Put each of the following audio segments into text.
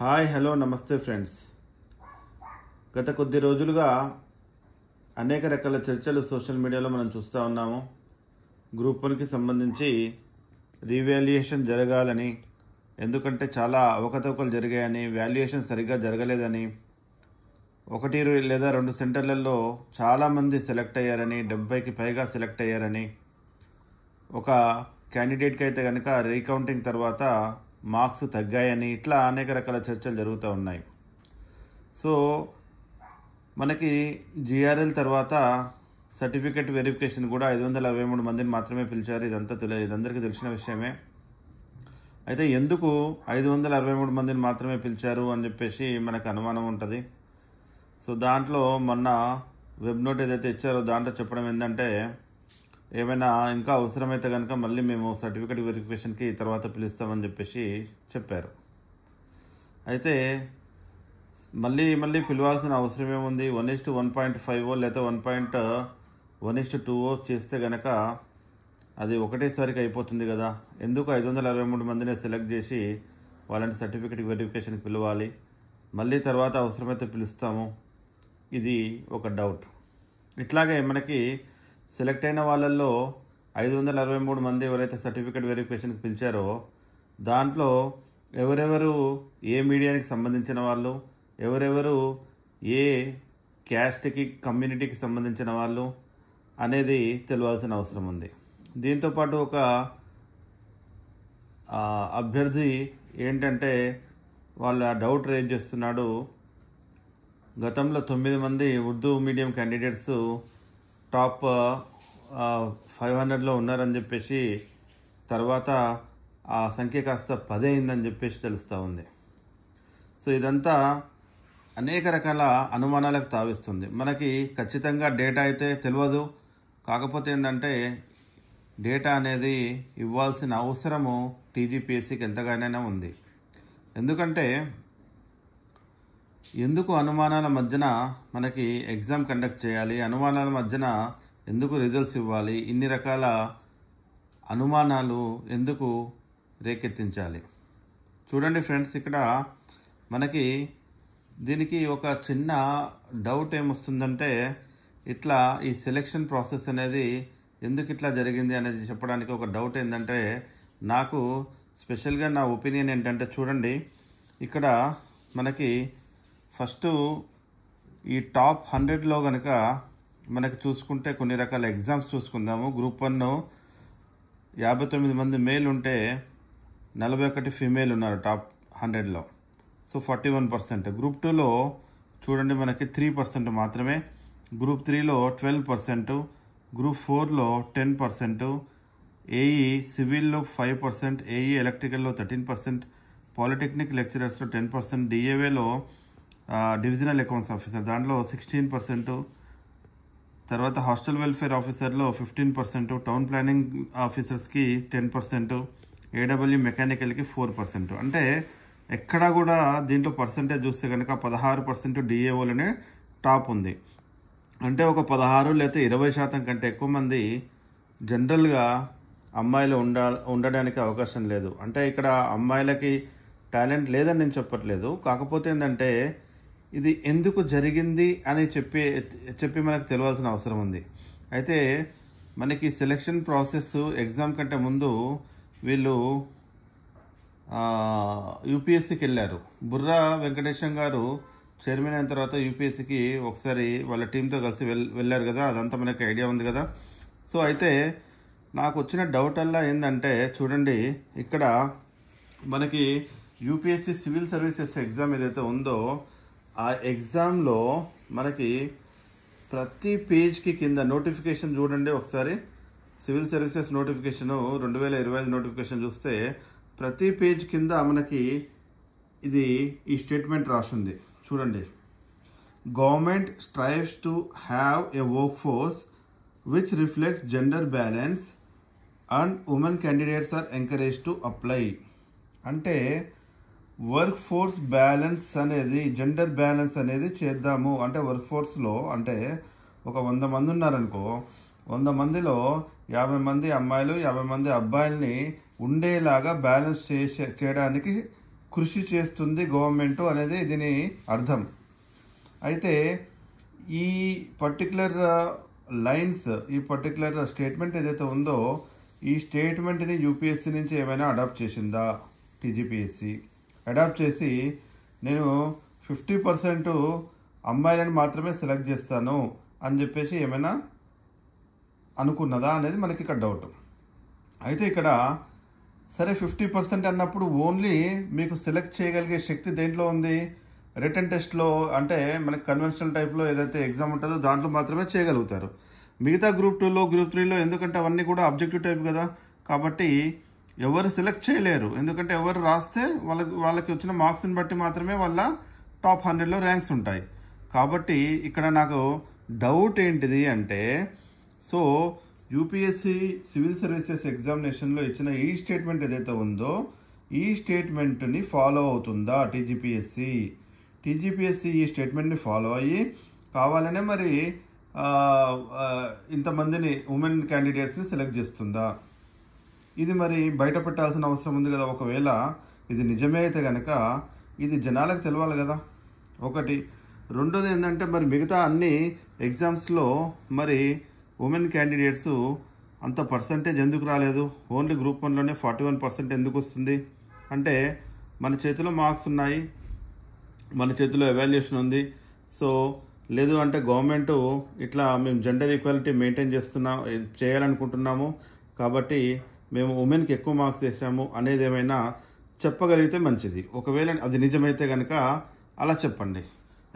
Hi hello నమస్తే friends. గత కొద్ది రోజులుగా అనేక రకాల చర్చలు సోషల్ మీడియాలో మనం చూస్తూ ఉన్నాము. గ్రూప్ 1కి సంబంధించి రీవాల్యుయేషన్ జరగాలని, ఎందుకంటే చాలా అవకతవకలు జరిగాయని, వాల్యుయేషన్ సరిగ్గా జరగలేదని, 1 లేదా 2 సెంటర్లలో చాలామంది సెలెక్ట్ అయ్యారని, 70కి పైగా సెలెక్ట్ అయ్యారని, ఒక క్యాండిడేట్కి అయితే కనుక రీకౌంటింగ్ తర్వాత మార్క్స్ తగ్గాయని, ఇట్లా అనేక రకాల చర్చలు జరుగుతూ ఉన్నాయి. సో మనకి జిఆర్ఎల్ తర్వాత సర్టిఫికెట్ వెరిఫికేషన్ కూడా 563 మందిని మాత్రమే పిలిచారు. ఇదందరికీ తెలిసిన విషయమే. అయితే ఎందుకు 563 మందిని మాత్రమే పిలిచారు అని చెప్పేసి మనకు అనుమానం ఉంటుంది. సో దాంట్లో మొన్న వెబ్ నోట్ ఏదైతే ఇచ్చారో దాంట్లో చెప్పడం ఏంటంటే, ఏమైనా ఇంకా అవసరమైతే కనుక మళ్ళీ మేము సర్టిఫికెట్ వెరిఫికేషన్కి తర్వాత పిలుస్తామని చెప్పేసి చెప్పారు. అయితే మళ్ళీ పిలవాల్సిన అవసరం ఏముంది? 1:1.5 లేదా 1.1:2 చేస్తే కనుక అది ఒకటేసారికి అయిపోతుంది కదా. ఎందుకు 563 మందిని సెలెక్ట్ చేసి వాళ్ళని సర్టిఫికెట్ వెరిఫికేషన్కి పిలవాలి, మళ్ళీ తర్వాత అవసరమైతే పిలుస్తాము? ఇది ఒక డౌట్. ఇట్లాగే మనకి సెలెక్ట్ అయిన వాళ్ళల్లో 563 మంది ఎవరైతే సర్టిఫికెట్ వెరిఫికేషన్కి పిలిచారో దాంట్లో ఎవరెవరు ఏ మీడియానికి సంబంధించిన వాళ్ళు, ఎవరెవరు ఏ క్యాస్ట్కి కమ్యూనిటీకి సంబంధించిన వాళ్ళు అనేది తెలియాల్సిన అవసరం ఉంది. దీంతోపాటు ఒక అభ్యర్థి ఏంటంటే వాళ్ళ డౌట్ రేజ్ చేస్తున్నాడు. గతంలో 9 మంది ఉర్దూ మీడియం క్యాండిడేట్స్ టాప్ 500లో ఉన్నారని చెప్పేసి తర్వాత ఆ సంఖ్య కాస్త 10 అయిందని చెప్పేసి తెలుస్తూ ఉంది. సో ఇదంతా అనేక రకాల అనుమానాలకు తావిస్తుంది. మనకి ఖచ్చితంగా డేటా అయితే తెలియదు. కాకపోతే ఏంటంటే డేటా అనేది ఇవ్వాల్సిన అవసరము టీజీపీఎస్సీకి ఎంతగానైనా ఉంది. ఎందుకంటే ఎందుకు అనుమానాల మధ్యన మనకి ఎగ్జామ్ కండక్ట్ చేయాలి, అనుమానాల మధ్యన ఎందుకు రిజల్ట్స్ ఇవ్వాలి, ఇన్ని రకాల అనుమానాలు ఎందుకు రేకెత్తించాలి? చూడండి ఫ్రెండ్స్, ఇక్కడ మనకి దీనికి ఒక చిన్న డౌట్ ఏమొస్తుందంటే, ఇట్లా ఈ సెలెక్షన్ ప్రాసెస్ అనేది ఎందుకు ఇట్లా జరిగింది అనేది చెప్పడానికి ఒక డౌట్ ఏంటంటే, నాకు స్పెషల్గా నా ఒపీనియన్ ఏంటంటే, చూడండి ఇక్కడ మనకి ఫస్ట్ ఈ టాప్ 100లో కనుక మనకి చూసుకుంటే కొన్ని రకాల ఎగ్జామ్స్ చూసుకుందాము. గ్రూప్ 1 59 మంది మేల్ ఉంటే 41 ఫీమేల్ ఉన్నారు టాప్ 100లో. సో 41%. గ్రూప్ 2లో చూడండి మనకి 3% మాత్రమే, గ్రూప్ 3లో 12%, గ్రూప్ 4లో 10%, ఏఈ సివిల్లో 5%, ఏఈ ఎలక్ట్రికల్లో 13%, పాలిటెక్నిక్ లెక్చరర్స్లో 10%, డిఏవేలో డివిజనల్ అకౌంట్స్ ఆఫీసర్ దాంట్లో 16%, తర్వాత హాస్టల్ వెల్ఫేర్ ఆఫీసర్లో 15%, టౌన్ ప్లానింగ్ ఆఫీసర్స్కి 10%, ఏడబ్ల్యూ మెకానికల్కి 4%. అంటే ఎక్కడా కూడా దీంట్లో పర్సంటేజ్ చూస్తే కనుక 16% డిఏఓలోనే టాప్ ఉంది. అంటే ఒక 16 లేదా 20% కంటే ఎక్కువ మంది జనరల్గా అమ్మాయిలు ఉండడానికి అవకాశం లేదు. అంటే ఇక్కడ అమ్మాయిలకి టాలెంట్ లేదని నేను చెప్పట్లేదు. కాకపోతే ఏంటంటే ఇది ఎందుకు జరిగింది అని చెప్పి మనకు తెలియాల్సిన అవసరం ఉంది. అయితే మనకి సెలెక్షన్ ప్రాసెస్ ఎగ్జామ్ కంటే ముందు వీళ్ళు యూపీఎస్సీకి వెళ్ళారు. బుర్రా వెంకటేశం గారు చైర్మన్ అయిన తర్వాత యూపీఎస్సీకి ఒకసారి వాళ్ళ టీంతో కలిసి వెళ్ళారు కదా, అదంతా మనకి ఐడియా ఉంది కదా. సో అయితే నాకు వచ్చిన డౌట్ అలా ఏంటంటే, చూడండి ఇక్కడ మనకి యూపీఎస్సీ సివిల్ సర్వీసెస్ ఎగ్జామ్ ఏదైతే ఉందో ఆ ఎగ్జామ్లో మనకి ప్రతి పేజ్కి కింద నోటిఫికేషన్ చూడండి ఒకసారి. సివిల్ సర్వీసెస్ నోటిఫికేషన్ 2025 నోటిఫికేషన్ చూస్తే ప్రతి పేజ్ కింద మనకి ఈ స్టేట్మెంట్ రాసింది చూడండి. Government strives to have a work force which reflects gender balance and women candidates are encourage to apply. అంటే వర్క్ ఫోర్స్ బ్యాలెన్స్ అనేది, జెండర్ బ్యాలెన్స్ అనేది చేద్దాము. అంటే వర్క్ ఫోర్స్లో అంటే ఒక 100 మంది ఉన్నారనుకో, 100 మందిలో 50 మంది అమ్మాయిలు 50 మంది అబ్బాయిల్ని ఉండేలాగా బ్యాలెన్స్ చేయడానికి కృషి చేస్తుంది గవర్నమెంట్ అనేది దీని అర్థం. అయితే ఈ పర్టికులర్ లైన్స్, ఈ పర్టికులర్ స్టేట్మెంట్ ఏదైతే ఉందో ఈ స్టేట్మెంట్ని యూపీఎస్సీ నుంచి ఏమైనా అడాప్ట్ చేసిందా టీజీపీఎస్సీ? అడాప్ట్ చేసి నేను 50% అమ్మాయిలను మాత్రమే సెలెక్ట్ చేస్తాను అని చెప్పేసి ఏమైనా అనుకున్నదా అనేది మనకి ఇక్కడ డౌట్. అయితే ఇక్కడ సరే 50% అన్నప్పుడు ఓన్లీ మీకు సెలెక్ట్ చేయగలిగే శక్తి దేంట్లో ఉంది? రిటన్ టెస్ట్లో, అంటే మనకి కన్వెన్షనల్ టైప్లో ఏదైతే ఎగ్జామ్ ఉంటుందో దాంట్లో మాత్రమే చేయగలుగుతారు. మిగతా గ్రూప్ 2లో గ్రూప్ 3లో ఎందుకంటే అవన్నీ కూడా ఆబ్జెక్టివ్ టైప్ కదా, కాబట్టి ఎవరు సెలెక్ట్ చేయలేరు. ఎందుకంటే ఎవరు రాస్తే వాళ్ళకి వచ్చిన మార్క్స్ని బట్టి మాత్రమే వాళ్ళ టాప్ 100లో ర్యాంక్స్ ఉంటాయి. కాబట్టి ఇక్కడ నాకు డౌట్ ఏంటిది అంటే, సో యూపీఎస్సీ సివిల్ సర్వీసెస్ ఎగ్జామినేషన్లో ఇచ్చిన ఈ స్టేట్మెంట్ ఏదైతే ఉందో ఈ స్టేట్మెంట్ని ఫాలో అవుతుందా టీజీపీఎస్సీ? టీజీపీఎస్సీ ఈ స్టేట్మెంట్ని ఫాలో అయ్యి కావాలనే మరి ఇంతమందిని ఉమెన్ క్యాండిడేట్స్ని సెలెక్ట్ చేస్తుందా? ఇది మరి బయట పెట్టాల్సిన అవసరం ఉంది కదా. ఒకవేళ ఇది నిజమే అయితే కనుక ఇది జనాలకు తెలవాలి కదా ఒకటి. రెండోది ఏంటంటే మరి మిగతా అన్ని ఎగ్జామ్స్లో మరి ఉమెన్ క్యాండిడేట్స్ అంత పర్సంటేజ్ ఎందుకు రాలేదు? ఓన్లీ గ్రూప్ 1లోనే 41% ఎందుకు వస్తుంది? అంటే మన చేతిలో మార్క్స్ ఉన్నాయి, మన చేతిలో ఎవాల్యుయేషన్ ఉంది. సో లేదు అంటే గవర్నమెంట్ ఇట్లా మేము జెండర్ ఈక్వాలిటీ మెయింటైన్ చేయాలనుకుంటున్నాము కాబట్టి మేము ఉమెన్కి ఎక్కువ మార్క్స్ వేసాము అనేది ఏమైనా చెప్పగలిగితే మంచిది. ఒకవేళ అది నిజమైతే కనుక అలా చెప్పండి.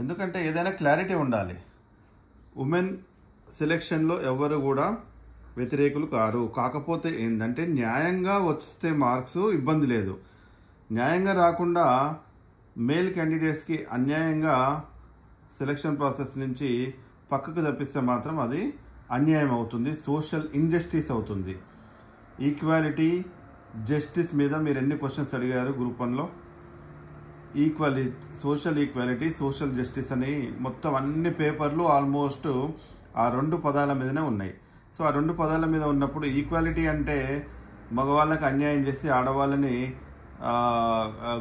ఎందుకంటే ఏదైనా క్లారిటీ ఉండాలి. ఉమెన్ సెలెక్షన్లో ఎవరు కూడా వ్యతిరేకులు కారు. కాకపోతే ఏంటంటే న్యాయంగా వస్తే మార్క్స్ ఇబ్బంది లేదు. న్యాయంగా రాకుండా మేల్ క్యాండిడేట్స్కి అన్యాయంగా సెలక్షన్ ప్రాసెస్ నుంచి పక్కకు తప్పిస్తే మాత్రం అది అన్యాయం అవుతుంది, సోషల్ ఇంజస్టిస్ అవుతుంది. ఈక్వాలిటీ, జస్టిస్ మీద మీరు ఎన్ని క్వశ్చన్స్ అడిగారు గ్రూప్ 1లో? సోషల్ ఈక్వాలిటీ, సోషల్ జస్టిస్ అని మొత్తం అన్ని పేపర్లు ఆల్మోస్ట్ ఆ 2 పదాల మీదనే ఉన్నాయి. సో ఆ 2 పదాల మీద ఉన్నప్పుడు ఈక్వాలిటీ అంటే మగవాళ్ళకి అన్యాయం చేసి ఆడవాళ్ళని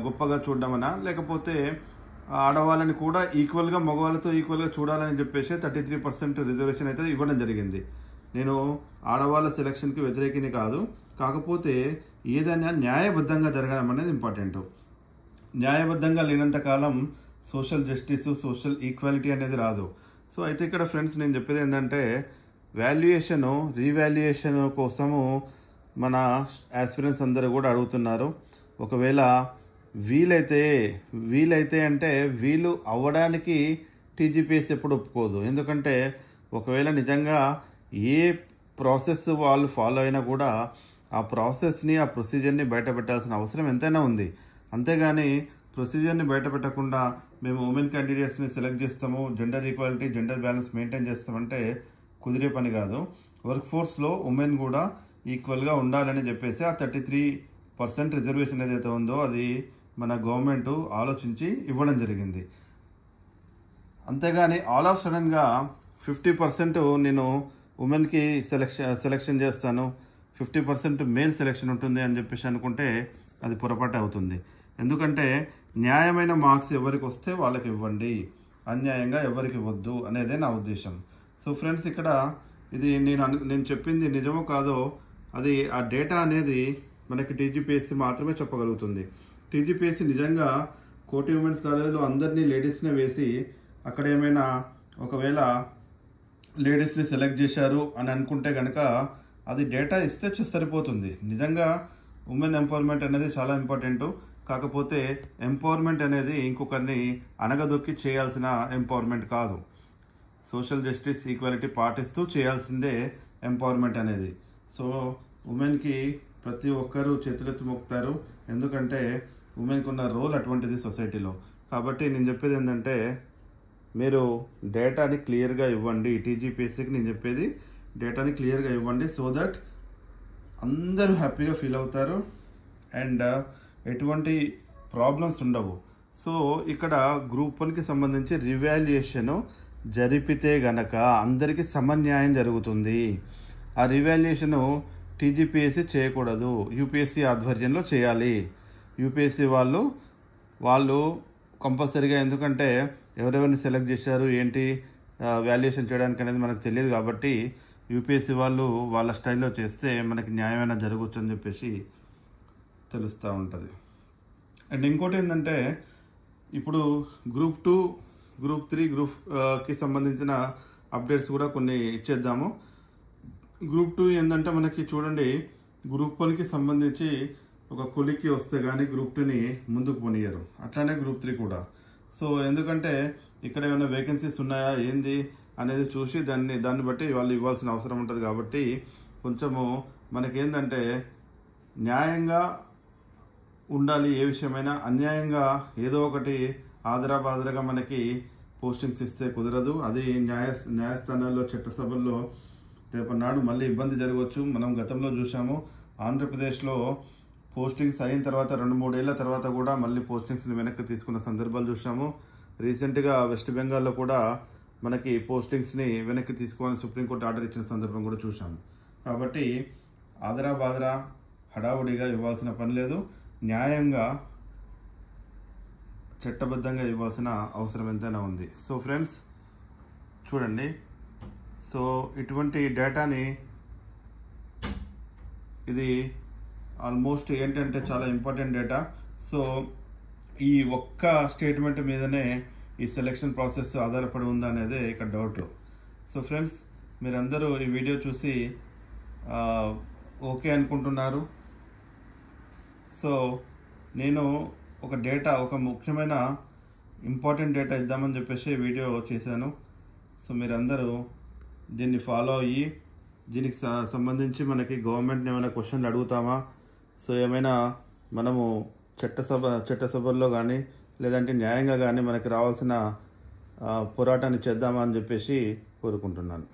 గొప్పగా చూడడమనా, లేకపోతే ఆడవాళ్ళని కూడా ఈక్వల్గా మగవాళ్ళతో ఈక్వల్గా చూడాలని చెప్పేసి 33% రిజర్వేషన్ అయితే ఇవ్వడం జరిగింది. నేను ఆడవాళ్ళ సెలక్షన్కి వ్యతిరేకిని కాదు, కాకపోతే ఏదైనా న్యాయబద్ధంగా జరగడం అనేది ఇంపార్టెంట్. న్యాయబద్ధంగా లేనంత కాలం సోషల్ జస్టిస్, సోషల్ ఈక్వాలిటీ అనేది రాదు. సో అయితే ఇక్కడ ఫ్రెండ్స్ నేను చెప్పేది ఏంటంటే రీవాల్యుయేషన్ కోసము మన ఆస్పిరెంట్స్ అందరూ కూడా అడుగుతున్నారు. ఒకవేళ వీలైతే అంటే వీలు అవ్వడానికి టీజీపీఎస్సీ ఎప్పుడు ఒప్పుకోదు. ఎందుకంటే ఒకవేళ నిజంగా ఏ ప్రాసెస్ వాళ్ళు ఫాలో అయినా కూడా ఆ ప్రాసెస్ని, ఆ ప్రొసీజర్ని బయట పెట్టాల్సిన అవసరం ఎంతైనా ఉంది. అంతేగాని ప్రొసీజర్ని బయట పెట్టకుండా మేము ఉమెన్ క్యాండిడేట్స్ని సెలెక్ట్ చేస్తాము, gender equality, gender balance maintain చేస్తామంటే కుదిరే పని కాదు. వర్క్ ఫోర్స్లో ఉమెన్ కూడా ఈక్వల్గా ఉండాలని చెప్పేసి ఆ 33% రిజర్వేషన్ ఏదైతే ఉందో అది మన గవర్నమెంట్ ఆలోచించి ఇవ్వడం జరిగింది. అంతేగాని ఆల్ ఆఫ్ సడన్గా 50% నేను ఉమెన్కి సెలెక్షన్ చేస్తాను, 50% మేల్ సెలెక్షన్ ఉంటుంది అని చెప్పేసి అనుకుంటే అది పొరపాటు అవుతుంది. ఎందుకంటే న్యాయమైన మార్క్స్ ఎవరికి వస్తే వాళ్ళకి ఇవ్వండి, అన్యాయంగా ఎవరికి ఇవ్వద్దు అనేదే నా ఉద్దేశం. సో ఫ్రెండ్స్ ఇక్కడ ఇది నేను చెప్పింది నిజమో కాదో అది ఆ డేటా అనేది మనకి టీజీపీఎస్సీ మాత్రమే చెప్పగలుగుతుంది. టీజీపీఎస్సీ నిజంగా కోటి ఉమెన్స్ కాలేజ్లో అందరినీ లేడీస్నే వేసి అక్కడ ఏమైనా ఒకవేళ లేడీస్ని సెలెక్ట్ చేశారు అని అనుకుంటే కనుక అది డేటా ఇస్తే సరిపోతుంది. నిజంగా ఉమెన్ ఎంపవర్మెంట్ అనేది చాలా ఇంపార్టెంట్. కాకపోతే ఎంపవర్మెంట్ అనేది ఇంకొకరిని అనగదొక్కి చేయాల్సిన ఎంపవర్మెంట్ కాదు. సోషల్ జస్టిస్, ఈక్వాలిటీ పాటిస్తూ చేయాల్సిందే ఎంపవర్మెంట్ అనేది. సో ఉమెన్కి ప్రతి ఒక్కరూ చేతులెత్తి మొక్కుతారు, ఎందుకంటే ఉమెన్కి ఉన్న రోల్ అటువంటిది సొసైటీలో. కాబట్టి నేను చెప్పేది ఏంటంటే మీరు డేటాని క్లియర్గా ఇవ్వండి. టీజీపీఎస్సీకి నేను చెప్పేది డేటాని క్లియర్గా ఇవ్వండి, సో దట్ అందరూ హ్యాపీగా ఫీల్ అవుతారు అండ్ ఎటువంటి ప్రాబ్లమ్స్ ఉండవు. సో ఇక్కడ గ్రూప్ 1కి సంబంధించి రివాల్యుయేషన్ జరిపితే గనక అందరికీ సమన్యాయం జరుగుతుంది. ఆ రివాల్యుయేషన్ టీజీపీఎస్సీ చేయకూడదు, యూపీఎస్సీ ఆధ్వర్యంలో చేయాలి. యూపీఎస్సీ వాళ్ళు వాళ్ళు కంపల్సరీగా, ఎందుకంటే ఎవరెవరిని సెలెక్ట్ చేశారు ఏంటి వాల్యుయేషన్ చేయడానికి అనేది మనకు తెలియదు కాబట్టి యూపీఎస్సీ వాళ్ళు వాళ్ళ స్టైల్లో చేస్తే మనకి న్యాయమైన జరగవచ్చు అని చెప్పేసి తెలుస్తూ ఉంటుంది. అండ్ ఇంకోటి ఏంటంటే ఇప్పుడు గ్రూప్ 2, గ్రూప్ 3, గ్రూప్కి సంబంధించిన అప్డేట్స్ కూడా కొన్ని ఇచ్చేద్దాము. గ్రూప్ 2 ఏంటంటే మనకి చూడండి, గ్రూప్ 1కి సంబంధించి ఒక కొలిక్కి వస్తే కానీ గ్రూప్ 2ని ముందుకు పోనీయరు. అట్లానే గ్రూప్ 3 కూడా. సో ఎందుకంటే ఇక్కడ ఏమైనా వేకెన్సీస్ ఉన్నాయా ఏంది అనేది చూసి దాన్ని బట్టి వాళ్ళు ఇవ్వాల్సిన అవసరం ఉంటుంది. కాబట్టి కొంచెము మనకేంటంటే న్యాయంగా ఉండాలి. ఏ విషయమైనా అన్యాయంగా ఏదో ఒకటి ఆదరాబాదరగా మనకి పోస్టింగ్స్ ఇస్తే కుదరదు. అది న్యాయస్థానాల్లో, చట్టసభల్లో రేపన్నాడు మళ్ళీ ఇబ్బంది జరగవచ్చు. మనం గతంలో చూసాము, ఆంధ్రప్రదేశ్లో పోస్టింగ్స్ అయిన తర్వాత 2-3 ఏళ్ల తర్వాత కూడా మళ్ళీ పోస్టింగ్స్ని వెనక్కి తీసుకున్న సందర్భాలు చూసాము. రీసెంట్గా వెస్ట్ బెంగాల్లో కూడా మనకి పోస్టింగ్స్ని వెనక్కి తీసుకోవాలని సుప్రీంకోర్టు ఆర్డర్ ఇచ్చిన సందర్భం కూడా చూసాము. కాబట్టి ఆదరాబాదరా హడావుడిగా ఇవ్వాల్సిన పని లేదు. న్యాయంగా, చట్టబద్ధంగా ఇవ్వాల్సిన అవసరం ఎంతైనా ఉంది. సో ఫ్రెండ్స్ చూడండి, సో ఇటువంటి డేటాని, ఇది ఆల్మోస్ట్ ఏంటంటే చాలా ఇంపార్టెంట్ డేటా. సో ఈ ఒక్క స్టేట్మెంట్ మీదనే ఈ సెలెక్షన్ ప్రాసెస్ ఆధారపడి ఉందా అనేది ఇక్కడ డౌట్. సో ఫ్రెండ్స్ మీరందరూ ఈ వీడియో చూసి ఓకే అనుకుంటున్నారు. సో నేను ఒక ముఖ్యమైన ఇంపార్టెంట్ డేటా ఇద్దామని చెప్పేసి వీడియో చేశాను. సో మీరందరూ దీన్ని ఫాలో అయ్యి, దీనికి సంబంధించి మనకి గవర్నమెంట్ని ఏమైనా క్వశ్చన్లు అడుగుతామా, సో ఏమైనా మనము చట్టసభల్లో కానీ లేదంటే న్యాయంగా కానీ మనకి రావాల్సిన పోరాటాన్ని చేద్దామా అని చెప్పేసి కోరుకుంటున్నాను.